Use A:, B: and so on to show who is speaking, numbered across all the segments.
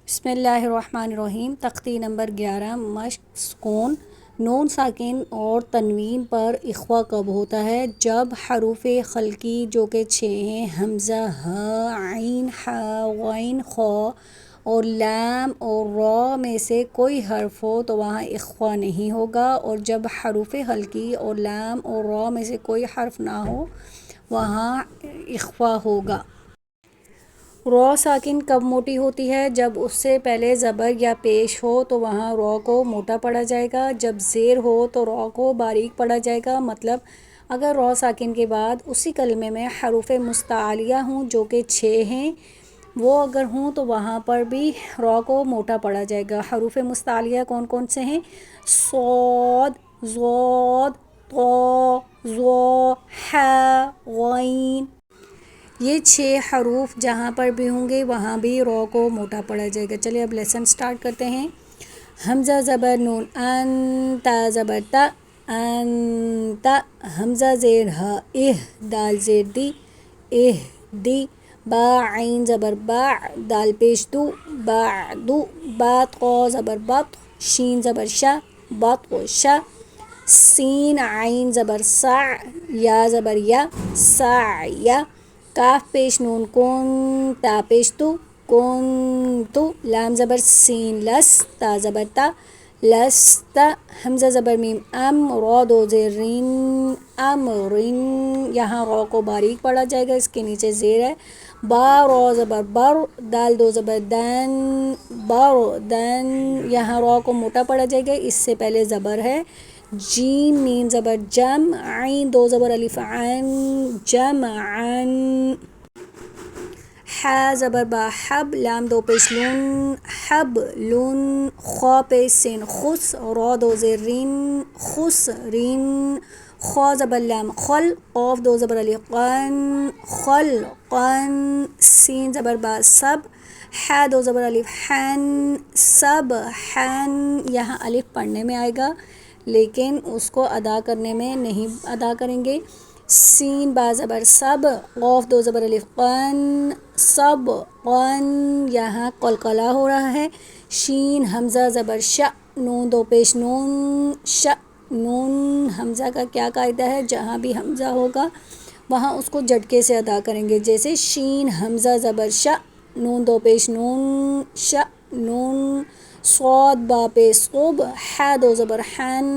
A: بسم اللہ الرحمن الرحیم۔ تختی نمبر 11 مشق سکون۔ نون ساکن اور تنوین پر اخوا کب ہوتا ہے؟ جب حروف خلقی جو کہ 6 ہیں، حمزہ، ہ، عین، ح، غین، خ اور لام اور را میں سے کوئی حرف ہو تو وہاں اخوا نہیں ہوگا، اور جب حروف خلقی اور لام اور را میں سے کوئی حرف نہ ہو وہاں اخوا ہوگا۔ را ساکن کب موٹی ہوتی ہے؟ جب اس سے پہلے زبر یا پیش ہو تو وہاں را کو موٹا پڑھا جائے گا، جب زیر ہو تو را کو باریک پڑھا جائے گا۔ مطلب اگر را ساکن کے بعد اسی کلمے میں حروف مستعلیہ ہوں جو کہ 6 ہیں، وہ اگر ہوں تو وہاں پر بھی را کو موٹا پڑھا جائے گا۔ حروف مستعلیہ کون کون سے ہیں؟ صاد، ضاد، طا، ظا، ح، غین۔ یہ 6 حروف جہاں پر بھی ہوں گے وہاں بھی را کو موٹا پڑھا جائے گا۔ چلیے اب لیسن سٹارٹ کرتے ہیں۔ حمزہ زبر نون ان، تا زبر تا انت، حمزہ زیر ہ اہ، دال زیر دی اہ دی، با عین زبر با، دال پیش دو بعدو، با طا زبر بط، شین زبر شا، بط شا، سین عین زبر سع، یا زبر یا، سعیا، کاف پیش نون کن، تا پیش تو کنتو، لام زبر سین لس، تا زبر تا لست، حمزہ زبر میم ام، را دو زیر رین، امرن، یہاں را کو باریک پڑھا جائے گا، اس کے نیچے زیر ہے۔ با را زبر بر، دال دو زبر دن، بردن، یہاں را کو موٹا پڑھا جائے گا، اس سے پہلے زبر ہے۔ جیم میم زبر جم، عین دو زبر الف عن، جمعن، ح زبر با حب، لام دو پیش لون، حبلن، خا پیش سین خس، را دو زیر رین، خسرین، خا زبر لام خل، قاف دو زبر الف قن، خلقن، سین زبر با سب، ح دو زبر الف حن، سبحن، یہاں الف پڑھنے میں آئے گا لیکن اس کو ادا کرنے میں نہیں ادا کریں گے۔ سین با زبر سب، قاف دو زبر الف قن، سب قن، یہاں قلقلہ ہو رہا ہے۔ شین حمزہ زبر ش، نون دو پیش نون، ش نون، حمزہ کا کیا قاعدہ ہے؟ جہاں بھی حمزہ ہوگا وہاں اس کو جھٹکے سے ادا کریں گے، جیسے شین حمزہ زبر ش، نون دو پیش نون، ش نون، صاد با پیش صب، ح دو زبر حن،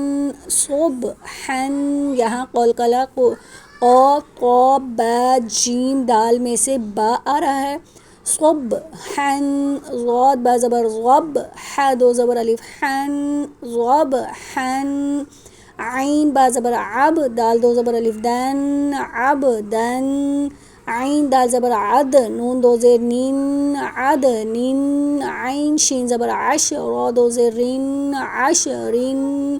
A: صبحن، یہاں قلقلہ کو قاف قاف با جیم دال میں سے با آ رہا ہے، صبحن، ضاد با زبر غب، ح دو زبر الف حن، غبحن، عین با زبر عب، دال دو زبر الف دن، عبدن، عین دال زبر عد، نون دو زیر نین، عدنین، عین شین زبر عش، را دو زیر رین، عشرین،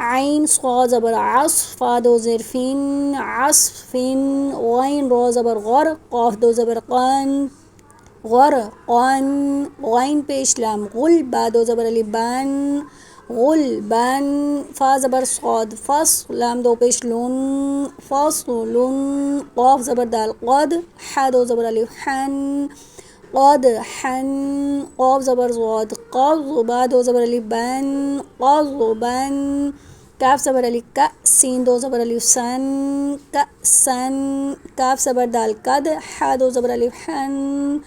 A: عین صاد زبر عص، فا دو زیر فین، عصفین، غین را زبر غر، قاف دو زبر قن، غرقن، غین پیش لام غل، با دو زبر الف بن، غلبن، فا زبر صاد فص، لام دو پیش لون، فصلن، قاف زبر دال قد، ح دو زبر الف حن، قدحن، قاف زبر ضاد قض، با دو زبر الف بن، قضبن، کاف زبر الف کا، سین دو زبر الف سن، کأسن، کاف زبر دال قد، ح دو زبر الف حن،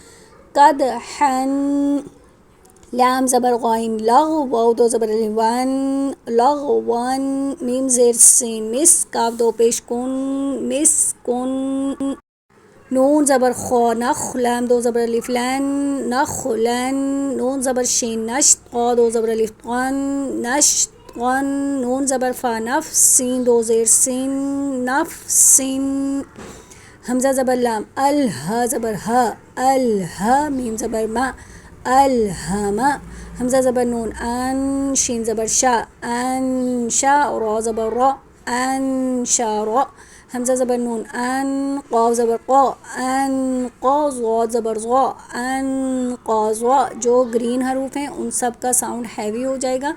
A: قدحن، لام زبر غین لغ، واو دو زبر الف ون، لغون، میم زیر سین مس، کاف دو پیش کن، مسکن، نون زبر خا نخ، لام دو زبر الف لن، نخلن، نون زبر شین نشت، قا دو زبر الف قن، نشطن، نون زبر فا نفس، سین دو زیر سین، نفسن، حمزہ زبر لام الہ زبر ہا، الہ، میم زبر ما، الہم، حمزہ زبر نون ان، شین زبر شا، انشا، را زبر را، انشارا، حمزہ زبر نون ان، قاف زبر قا، انقا، ضاد زبر ضا، انقاضا، جو گرین حروف ہیں ان سب کا ساؤنڈ ہیوی ہو جائے گا۔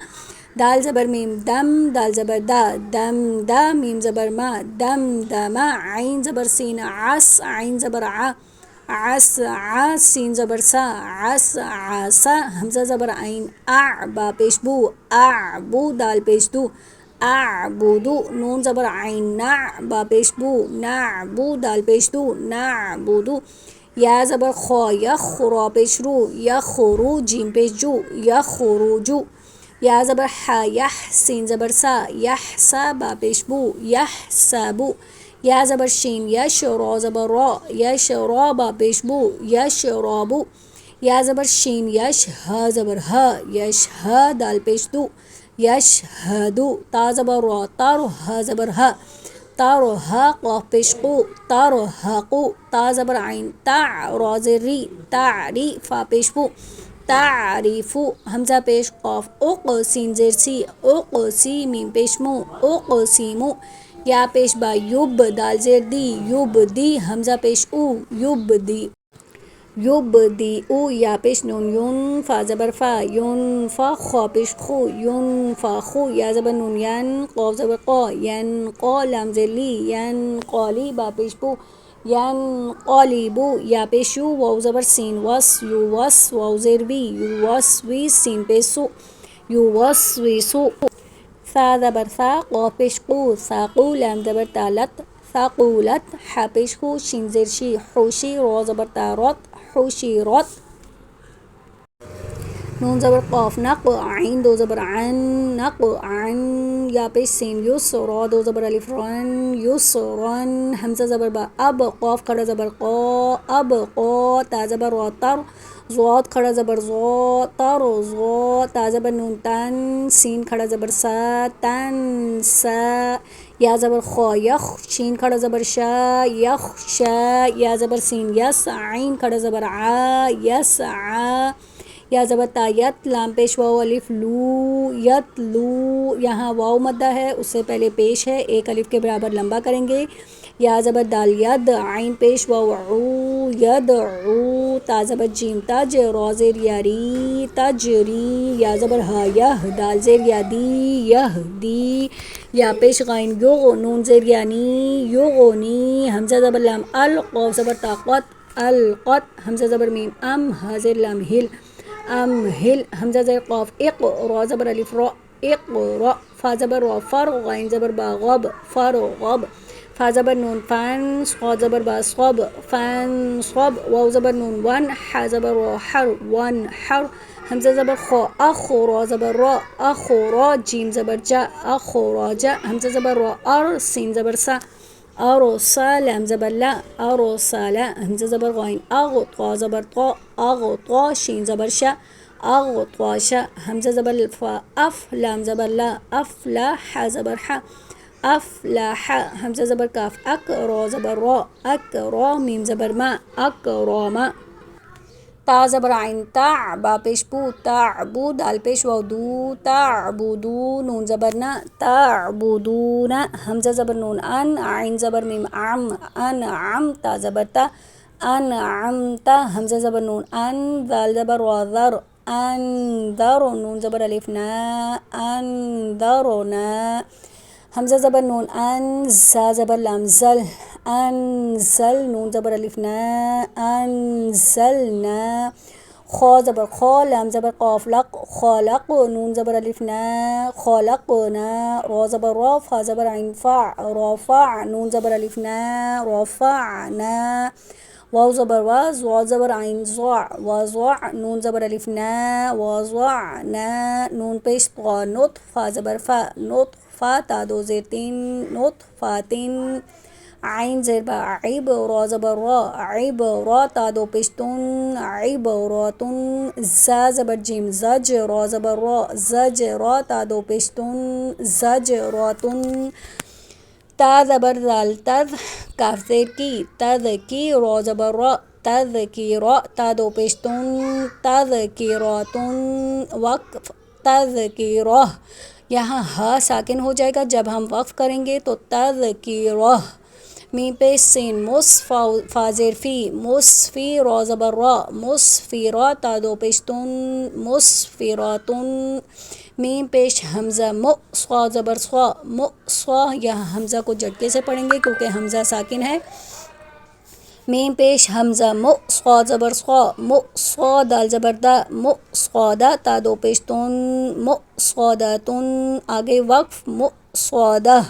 A: دال زبر میم دم، دال زبر دا، دم دا، میم زبر ما، دم دما، عین زبر سین عس، عین زبر ع، عس ع سین زبر سا عس عسا حمزہ زبر عین اع با پیش بو اعبو دال پیش دو اعبدو نون زبر عین نع با پیش بو نعبو دال پیش دو نعبدو یا زبر خا یخ را پیش رو یخرو جیم پیش جو یخرجو یا زبر ح یح سین زبر سا یحسا با پیش بو یحسبو یا زبر شین یش را زبر را یش را با پیش بو یشرابو یا زبر شین یش ها زبر ها یش ها دال پیش دو یشهدو تا زبر را تارو ها زبر ها تارو ها قاف پیش قو تارو حقو تا زبر عین تع را زری تعری فا پیش بو تعریفو حمزہ پیش قاف اق سین زیر سی اق سی میم پیش مو اق سیمو یا پیش با یوب دال زیر دی یوب دی حمزہ پیش او یوب دی یوب دی او یا پیش نون یون فا زبر فا یون فا خوا پیش خو یون فا خو یا زبر نون ین قاف زبر قا ین قا لام زیر لی ین قالی با پیش بو ین قالیبو یا پیش یو واو زبر سین وس یو وس واو زیر بی یو وس وی سین پیش سو یو وس وی سو ثا زبر ثا قاف پیش قو ثاقو لام زبر تالت ثقولت ح پیش خو شین زیر شی حوشی را زبر تارات حشرت نون زبر قاف نق عین دو زبر عن نق عن یا پیش سین یس را دو زبر الف رن یسرن حمزہ زبر با اب قاف کھڑا زبر قا اب قا تا زبر را تر ضاد کھڑا زبر ضا تر ضا تا زبر نون تن سین کھڑا زبر سا تن سا یا زبر خا یخ شین کھڑا زبر شا یخ شا یا زبر سین یس عین کھڑا زبر ع یس ع یا زبر تا یت لام پیش واو الف لو یت لو یہاں واو مدہ ہے اس سے پہلے پیش ہے ایک الف کے برابر لمبا کریں گے یا زبر دال ید عین پیش واو عو ید عو تا زبر جیم تج را زیر یاری تجری یا زبر ہا یہ دال زیر یادی یہ دی یا پیش غین یغ نون زیر یعنی یغنی حمزہ زبر لام ال قاف زبر طاقت القت حمزہ زبر میم ام ہا زیر لام ہل ام ہل حمزہ زیر قاف اق را زبر الف را اقرا فا زبر را فر غین زبر با غب فرغب فا زبر نون فن صاد زبر با صب فن صب واو زبر نون ون ح زبر را حر ون حر حمزہ زبر خا اخ را زبر را اخ را جیم زبر جا اخ را جا حمزہ زبر را ار سین زبر سا ارسا لام زبر لا ارسلا حمزہ زبر غین اغ طا زبر طا اغ طا شین زبر شا اغ طا شا حمزہ زبر فا اف لام زبر لا اف لا ح زبر ح اف لا ح حمزہ زبر کاف اک را زبر را اک را میم زبر ما اک را ما تا زبر عین تع با پیش بو تعبو دال پیش واو دو تعبدو نون زبر نا تعبدون حمزہ زبر نون ان عین زبر میم عم انعم تا زبر تا انعمتا حمزہ زبر نون ان دال زبر وا ذر انذر نون زبر الف نا انذرنا حمزہ زبر نون ان زا زبر لام زل انزل نون زبر الف نا انزلنا خا زبر خا لام زبر قاف لق خالق نون زبر الف نا خالقنا را زبر را فا زبر عین فع رافع نون زبر الف نا رافعنا واو زبر وا زوا زبر عین ضع وضع نون زبر الف نا وضعنا نون پیش طا نطفا زبر فا نطفا تا دو زیر تین نطفاتن عین زیر با عیب را زبر را عیب را تا دو پیشتون عیب راتون زا زبر جیم زج را زبر را زج را تا دو پیشتون زج راتون تا زبر زال تز کاف زیر کی تز کی را زبر را تز کی را تا دو پیشتون تز کی راتون وقف تز کی راہ یہاں ہا ساکن ہو جائے گا جب ہم وقف کریں گے تو تز کی راہ میم پیش سین مس فا زیر فی مصفی را زبر را مصفرا تا دو پیشتون مصفراتن میم پیش حمزہ م صا زبر صا م صا یہاں حمزہ کو جھٹکے سے پڑھیں گے کیونکہ حمزہ ساکن ہے میم پیش حمزہ مو صاد زبر صا مو صا دال زبر دا مو صادہ تا دو پیش تن مو صادتن آگے وقف مو صادہ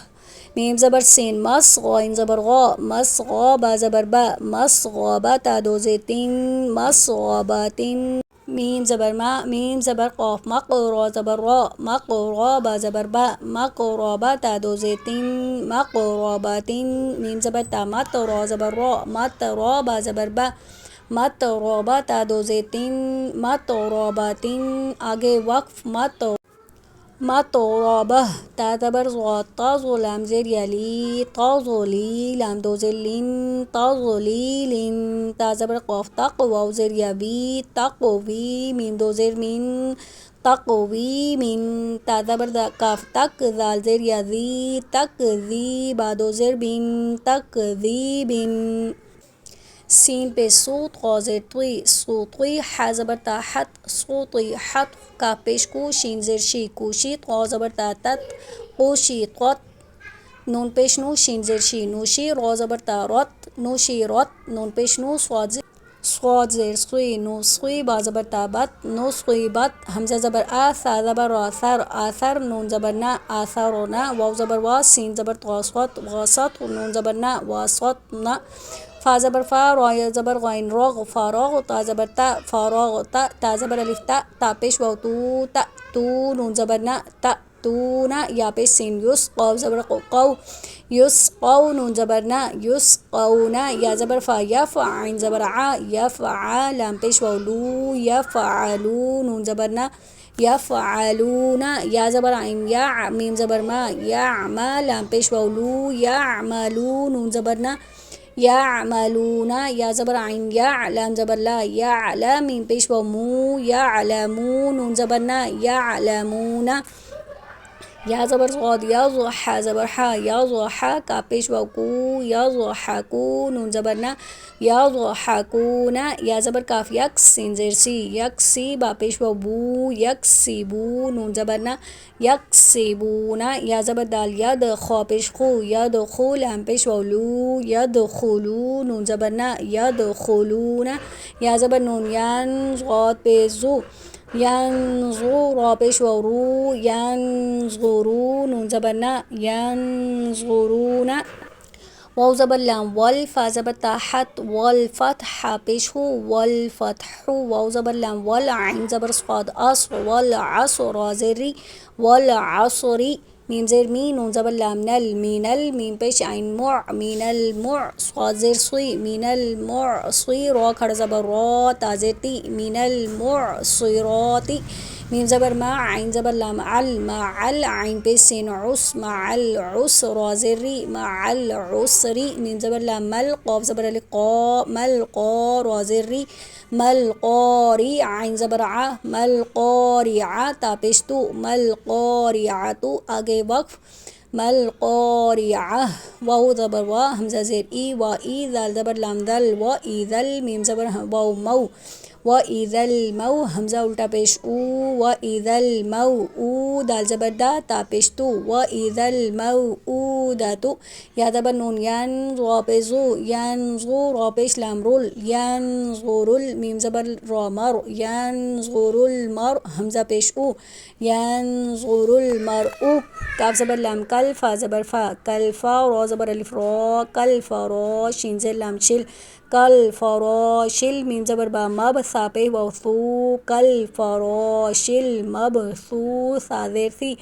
A: میم زبر سین مس غائن زبر غا مس غا با زبر با مس غابہ تا دو زیر تین مس غابتن میم زبر ما میم زبر قاف مق را زبر را مق را با زبر با مق رابہ تا دو زیر تین مق رابتن میم زبر تا مت را زبر را مت را با زبر با مت رابہ تا دو زیر تین مت رابتن آگے وقف مت رابہ تا زبر ضاد تا ظو لام زیر یلی تا ظلی لام دو زیر لن تا ظلیلن تا زبر قاف تق واو زیر یوی تقوی میم دو زیر من تقوی من تا زبر کاف تک ذال زیر یذی تکذی با دو زیر بن تکذیبن سین پہ صوت قا زیر طی صوتی ح زبر تا حت صوتی حت کاف پیش کو شین زیر شی کوشی قا زبر تا تت قوشی قط نون پیش نو شین زیر شی نوشی را زبر تا رت نوشی رت نون پیش نو صاد زیر سوی نوسخی با زبر تا بت نوسخی بت حمزہ زبر آ ثا زبر را ثر آثر نون زبر نا آثرنا واو زبر وا سین زبر غاصت غاصت نون زبر نا واسطنا فا زبر فا را زبر غائن راغ فاراغ تا زبر تا فاراغ تا زبر الف تا پیش واو تو نون زبر نا تونا یا پیش سین یس قاف زبر قو یس قو نون زبر نا یس قونا یا زبر فا یفع عین زبر ع یفع لام پیش واو لو یفعلو نون زبر نا یفعلون یا زبر عین یا میم زبر ما یعما لام پیش واو لو یعملو نون زبر نا یعملون یا زبر عین یا لام زبر لا یعلم میم پیش واو مو یعلمون نون زبر نا یعلمون یا زبر صاد یا ضح زبر ح یا ضح کا پیش واو کو یا ضحکو نون زبر نا یا ضحکون یا زبر کاف یکس سین زیر سی یکسی با پیش واو بو یکسیبو نون زبر نا یکسیبون یا زبر دال ید خا پیش خو یدخو لام پیش واو لو یدخلو نون زبر نا یدخلون یا زبر نون ین غاد پیش زو ینظو را پیش واو رو ینظرو نون زبر نا ینظرون واو زبر لام والفا زبر تا حت والفتح پیش ہو والفتح واو زبر لام والعین زبر صاد اصر والعصر زری والعصری میم زیر می نون زبر لام نل مینل میم پیش عین مع مین المع صاد زیر صی مین المعصی را کھڑا زبر را تا زیر تی مین المعصراتی میم زبر ما عین زبر لام عل مع عین پیش سین عس مع العسر زری مع العسری میم زبر لام مل قاف زبر قا مل قا را زری مل قاری عین زبر ع مل قارعہ تا پیش تو مل قارعۃ آگے وقف مل قارعہ واو زبر وا حمزہ زیر ای و ای ذال زبر لام دل و ای ذل میم زبر واو مو و اذا المو حمزہ الٹا پیش او و اذا الموءودہ دال زبر دا تا پیش تو و اذا الموءودۃ یا زبر نون ینظر ینظر را پیش لام رول ینظر میم زبر را مر ینظر المر حمزہ پیش او ینظر المرء کاف زبر لام کل فا زبر فا کل فا را زبر الف را کل فرا شین زیر لام شل کل فراشل میم زبر با مب ثا پہ واو ثو کل فراشل مبثوث زیر ثی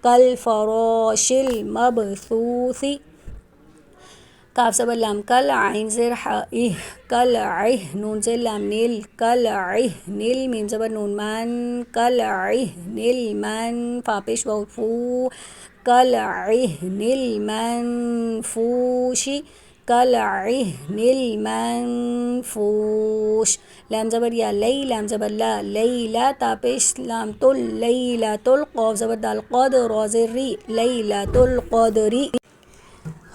A: کل فراشل مبثوثی کاف زبر لام کل عین زیر ح کل نون زیر لام نیل کل نل میم زبر نون من کل نل من فا پیش واو فو کل نل منفوشی کل المنفوش لام زبر یا لی لام زبر لا لیلا تا پیش لام تل لیلۃ القاف زبر دال قاد را زیر ری لیلۃ القدری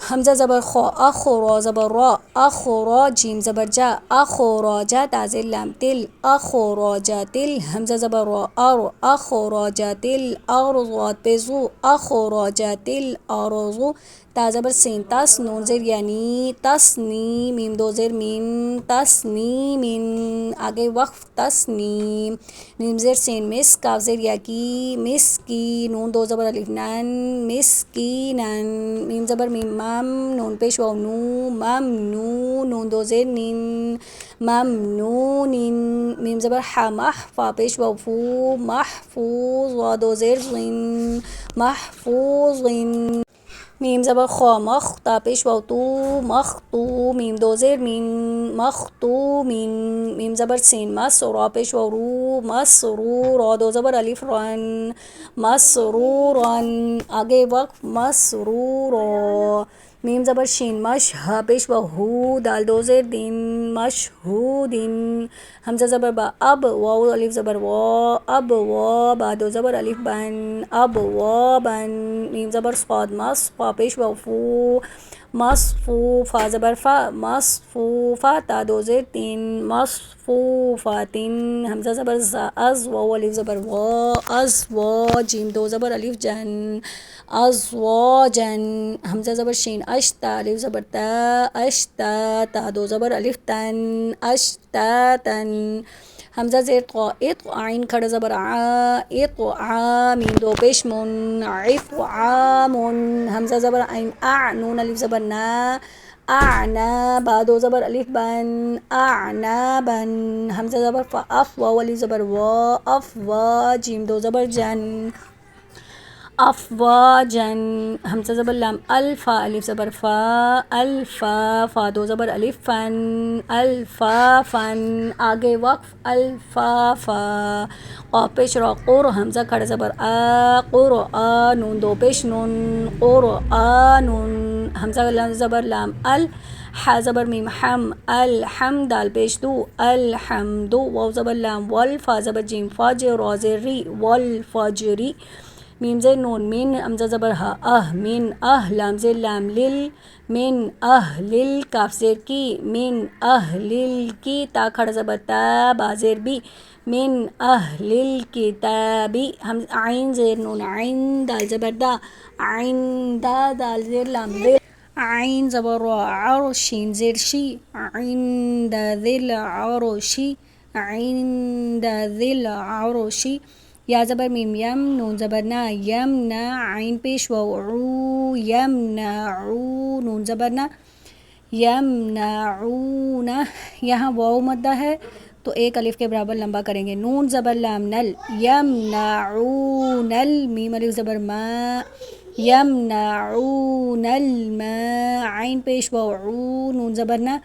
A: حمزہ زبر خا اخو را زبر را اخو را جیم زبر جا اخو را جا تا زیر لام تل اخو را جا تل حمزہ زبر را ار اخو را جا تل ارض پہ زو اخو را جا تل ارض تا زبر سین تس، نون زیر یعنی تسنی، میم دو زیر مین تسنی مین. آگے وقف تسنیم. میم زیر سین مس، کاف زیر یا کی مسکی، نون دو زبر الف نن مسکینن. میم زبر میم مم، نون پیش واو نو ممنون، نون دو زیر نین ممنونین. میم زبر ح مح، فا پیش واو فو محفوظ، وا دو زیر زین محفوظین. میم زبر خا مخ، تا پیش واو تو مختو، میم دو زیر مین مختومین. میم زبر سین مس، را پیش واو رو مسرور، را دو زبر الف رن مسرورن. آگے وقف مسرورا. میم زبر شین مش، ہ پیش واو ہو، دال دو زیر دین مشہودین. حمزہ زبر با، اب، واو الف زبر وا، اب وا، با دو زبر الف بن اب وا بن. میم زبر صاد مس، فا پیش واو فو مصفو، فا زبر فا مصفوفا، تا دو زیر تین مصفوفاتین. حمزہ زبر زا، از، واو الف زبر وا ازوا، جیم دو زبر الف جن ازواجن. حمزہ زبر شین اش، تا الف زبر تا اشتا، تا دو زبر الف تن اشتاتن. حمزہ زیر طا، اط، عین کھڑا زبر آ اطعام، میم دو پیش من عفعامن. حمزہ زبر عین اع، نون الف زبر نا اعنا، با دو زبر الف بن اعنابن. حمزہ زبر فا، اف، واو الف زبر وا افوا، جیم دو زبر جن افواجن. حمزہ زبر لام، الفا الف زبر فا الفا، فا دو زبر الف فن الفافن. آگے وقف الفافا. قاف پیش را، قر، حمزہ کھڑا زبر آ قرآ، نون دو پیش نون قرآنن. حمزہ زبر لام ال، ح زبر میم حم الحم، دال پیش دو الحمد، واو زبر لام ول، فا زبر جیم فاجر، را زیر ری والفجری. میم زیر نون من، حمزہ زبر ہا اہ من اہ، لام زیر لام لل من اہلل، کاف زیر کی من اہلل کی، تا کھڑا زبر تا، با زیر بی من اہلل کتابی. عین زیر نون عین، دال زبر دا عیندا، دال زیر لام ذل، عین زبر را عر، شین زیر شی عند ذی العرشی عند ذی العرشی. یا زبر میم یم، نون زبر نا یمنا، عین پیش واو عو یمنعو، نون زبر نا یمنعون. یہاں واو مدہ ہے تو ایک الف کے برابر لمبا کریں گے. نون زبر لام نل یمنعون، میم الف زبر ما یمنعون الماء، عین پیش واو عو، نون زبر نا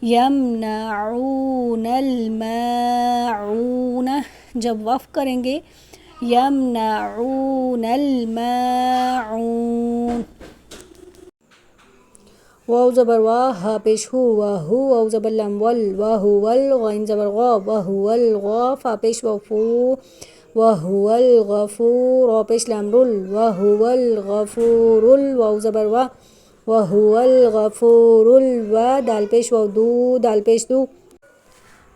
A: یمنعون الماعون. جب وقف کریں گے یمنعون الماعون. واو زبر وا، ہا پیش ہو واہو، واو زبر لام ول واہو ول، غین زبر غا وہو الغا، فا پیش واو فو وہو الغفور، را پیش لام رل وہو الغفور، واو زبر وا وہو الغفور الوا، دال پیش واو دو، دال پیش دو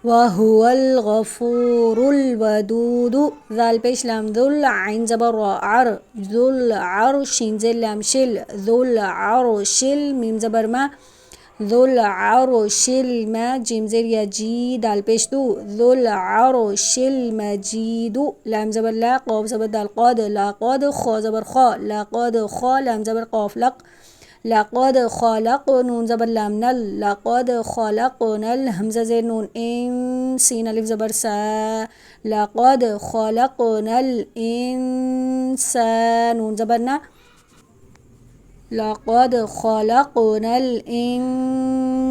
A: وہو الغفور الودود، ذال پیش لام ذل، عین زبر را عر ذو العرش، شین زیر لام شل ذو العرش، میم زبر ما ذو العرش الما، جیم زیر یا جی، دال پیش دو ذو العرش المجید، لام زبر لا، قاف زبر دال قاد لقد، خا زبر خا لقد خا، لام زبر قاف لق لقد خلق، نون زبر لام نل لقد خلقنل، حمزہ زیر نون ان، سین الف زبر سا لقد خلقنا الانسان، نون زبر نا لقد خلقنا الانسان،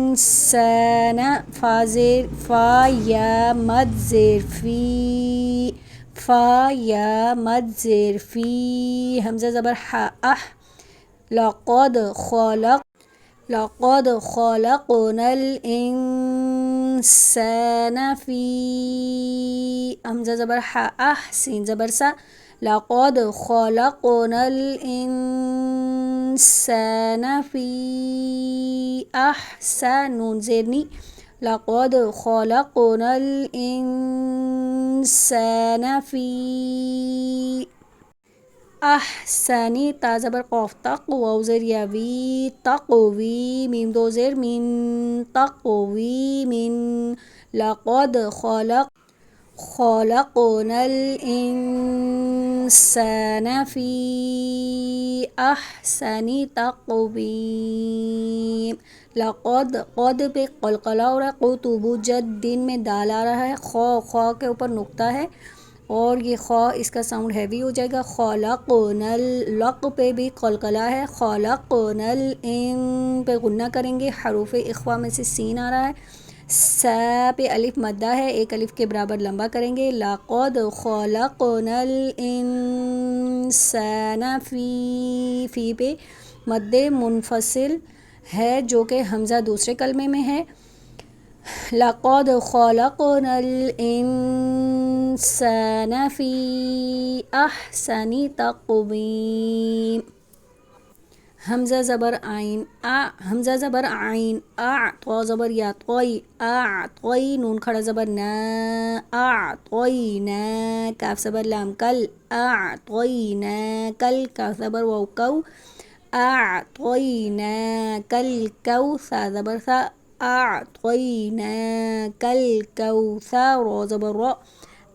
A: فا زیر فا یا مد زیر فی فا یا مد زیر فی، حمزہ زبر ح اح لقد خلقنا الانسان فی، حمزہ زبر ح اح، سین زبر سا لقد خلقنا الانسان فی احسن، نون زیر نی لقد خلقنا الانسان فی احسنی تا زبر قاف تق واو زیر یا وی تقوی میم دو زیر مین تقوی من لقد خلقنا الإنسان في أحسن تقویم لقد قد پہ قلقلہ ہو رہا ہے قطب جد دن میں دال آ رہا ہے خواہ کے اوپر نقطہ ہے اور یہ خواہ اس کا ساؤنڈ ہیوی ہو جائے گا خلقنا لق پہ بھی قلقلہ ہے خلقنا الان پہ غنہ کریں گے حروف اخفا میں سے سین آ رہا ہے سا پہ الف مدہ ہے ایک الف کے برابر لمبا کریں گے لقد خلقنا الانسان فی پہ مد منفصل ہے جو کہ حمزہ دوسرے کلمے میں ہے لقد خلقنا الانسان فی احسن تقویم حمزہ زبر عین حمزہ زبر عین تو زبر یا طوی طوی نون کھڑا زبر نا نا کاف زبر لام کل نا کل کاف زبر واو کو نا کل کو سا زبر سا نا کل کو سا رو زبر رو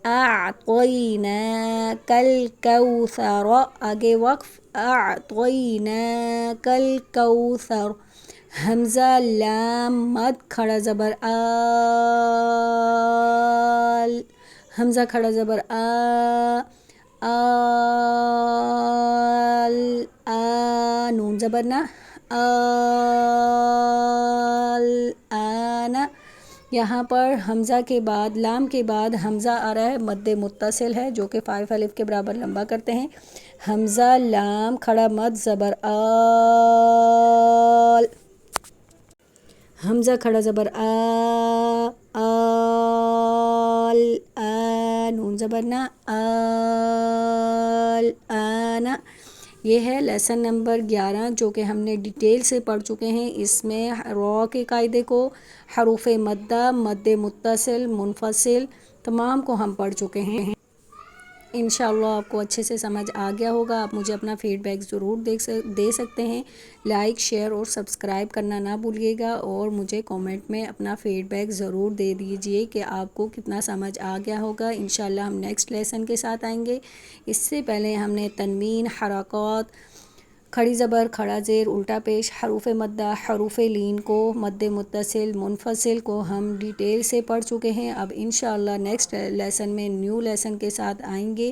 A: أعطيناك الكوثر آگے وقف أعطيناك الكوثر حمزہ لام مد کھڑا زبر آل حمزہ کھڑا زبر آل نون زبر نا آل آنا یہاں پر حمزہ کے بعد لام کے بعد حمزہ آ رہا ہے مد متصل ہے جو کہ 5 الف کے برابر لمبا کرتے ہیں حمزہ لام کھڑا مد زبر آل حمزہ کھڑا زبر آل نون زبر نا آل آنا یہ ہے لیسن نمبر 11 جو کہ ہم نے ڈیٹیل سے پڑھ چکے ہیں اس میں را کے قاعدے کو حروف مدہ مد متصل منفصل تمام کو ہم پڑھ چکے ہیں انشاءاللہ آپ کو اچھے سے سمجھ آ گیا ہوگا آپ مجھے اپنا فیڈ بیک ضرور دے سکتے ہیں لائک شیئر اور سبسکرائب کرنا نہ بھولیے گا اور مجھے کامنٹ میں اپنا فیڈ بیک ضرور دے دیجئے کہ آپ کو کتنا سمجھ آ گیا ہوگا انشاءاللہ ہم نیکسٹ لیسن کے ساتھ آئیں گے اس سے پہلے ہم نے تنوین حرکات کھڑی زبر کھڑا زیر الٹا پیش حروف مدہ حروف لین کو مد متصل منفصل کو ہم ڈیٹیل سے پڑھ چکے ہیں اب انشاءاللہ نیکسٹ لیسن میں نیو لیسن کے ساتھ آئیں گے